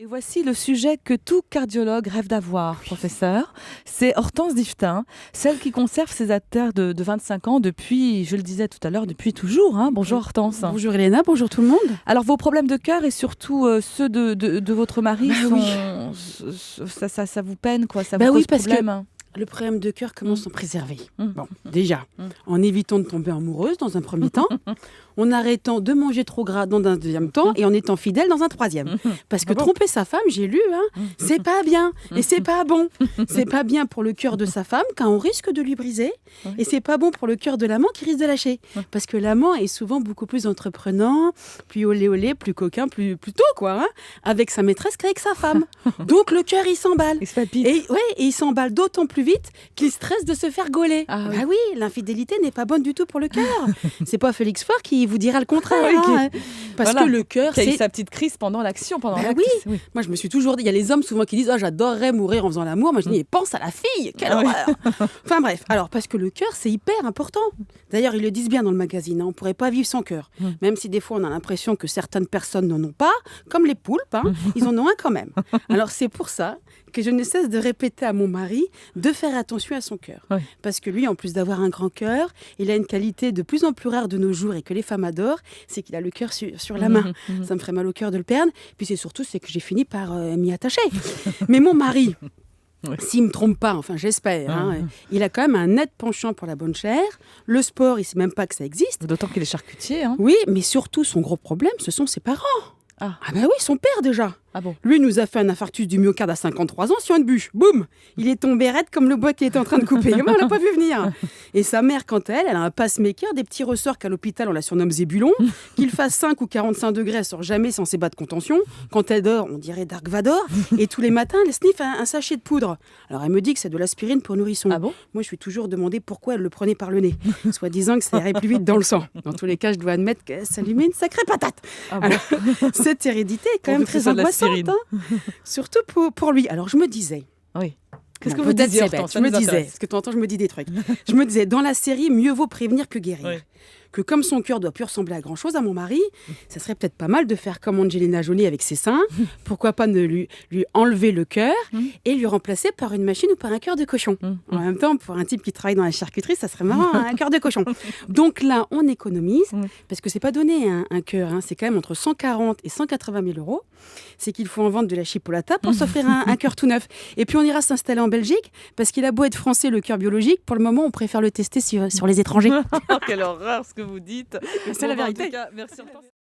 Et voici le sujet que tout cardiologue rêve d'avoir, professeur. C'est Hortense Diftin, celle qui conserve ses artères de 25 ans depuis, je le disais tout à l'heure, depuis toujours. Bonjour Hortense. Bonjour Elena, bonjour tout le monde. Alors vos problèmes de cœur et surtout ceux de votre mari, ça vous peine, quoi, ça vous cause problème. Le problème de cœur commence en préserver. Bon, déjà, en évitant de tomber amoureuse dans un premier temps, en arrêtant de manger trop gras dans un deuxième temps et en étant fidèle dans un troisième. Parce que tromper sa femme, j'ai lu, c'est pas bien et c'est pas bon. C'est pas bien pour le cœur de sa femme car on risque de lui briser et c'est pas bon pour le cœur de l'amant qui risque de lâcher. Parce que l'amant est souvent beaucoup plus entreprenant, plus olé olé, plus coquin, plus tôt quoi, avec sa maîtresse qu'avec sa femme. Donc le cœur il s'emballe. Et il s'emballe d'autant plus vite qu'il stresse de se faire gauler. Bah oui, l'infidélité n'est pas bonne du tout pour le cœur. C'est pas Félix Faure qui vous dira le contraire. Parce que le cœur, c'est... Il a eu sa petite crise pendant l'action, oui. Moi, je me suis toujours dit, il y a les hommes souvent qui disent « j'adorerais mourir en faisant l'amour ». Moi, je dis « pense à la fille, quelle horreur !» Enfin bref, alors parce que le cœur, c'est hyper important. D'ailleurs, ils le disent bien dans le magazine, on ne pourrait pas vivre sans cœur. Même si des fois, on a l'impression que certaines personnes n'en ont pas, comme les poulpes, ils en ont un quand même. Alors, c'est pour ça que je ne cesse de répéter à mon mari de faire attention à son cœur. Parce que lui, en plus d'avoir un grand cœur, il a une qualité de plus en plus rare de nos jours et que les femmes adorent, c'est qu'il a le cœur sur la main. Ça me ferait mal au cœur de le perdre. Puis c'est surtout que j'ai fini par m'y attacher. Mais mon mari, s'il ne me trompe pas, enfin j'espère, il a quand même un net penchant pour la bonne chair. Le sport, il ne sait même pas que ça existe. D'autant qu'il est charcutier. Oui, mais surtout, son gros problème, ce sont ses parents. Ah bah oui, son père déjà. Lui nous a fait un infarctus du myocarde à 53 ans sur une bûche. Boum, il est tombé raide comme le bois qu'il était en train de couper. On l'a pas vu venir. Et sa mère, quant à elle, elle a un pacemaker, des petits ressorts qu'à l'hôpital on la surnomme Zébulon. Qu'il fasse 5 ou 45 degrés, elle sort jamais sans ses bas de contention. Quand elle dort, on dirait Dark Vador. Et tous les matins, elle sniffe un sachet de poudre. Alors elle me dit que c'est de l'aspirine pour nourrisson. Moi, je suis toujours demandé pourquoi elle le prenait par le nez. Soit disant que ça irait plus vite dans le sang. Dans tous les cas, je dois admettre que ça lui met une sacrée patate. Alors, cette hérédité est quand même très angoissante. Surtout pour lui. Alors, je me disais... Qu'est-ce que vous disiez, Hortense ? Je me disais, parce que de temps en temps, je me dis des trucs. Je me disais, dans la série, mieux vaut prévenir que guérir. Que comme son cœur doit plus ressembler à grand-chose à mon mari, ça serait peut-être pas mal de faire comme Angelina Jolie avec ses seins. Pourquoi pas ne lui enlever le cœur et lui remplacer par une machine ou par un cœur de cochon. En même temps, pour un type qui travaille dans la charcuterie, ça serait marrant, un cœur de cochon. Donc là, on économise, parce que c'est pas donné un cœur, c'est quand même entre 140 et 180 000 euros. C'est qu'il faut en vendre de la chipolata pour s'offrir un cœur tout neuf. Et puis on ira s'installer en Belgique, parce qu'il a beau être français, le cœur biologique, pour le moment, on préfère le tester sur les étrangers. Quelle horreur ce que vous dites. C'est la vérité. En tout cas, merci.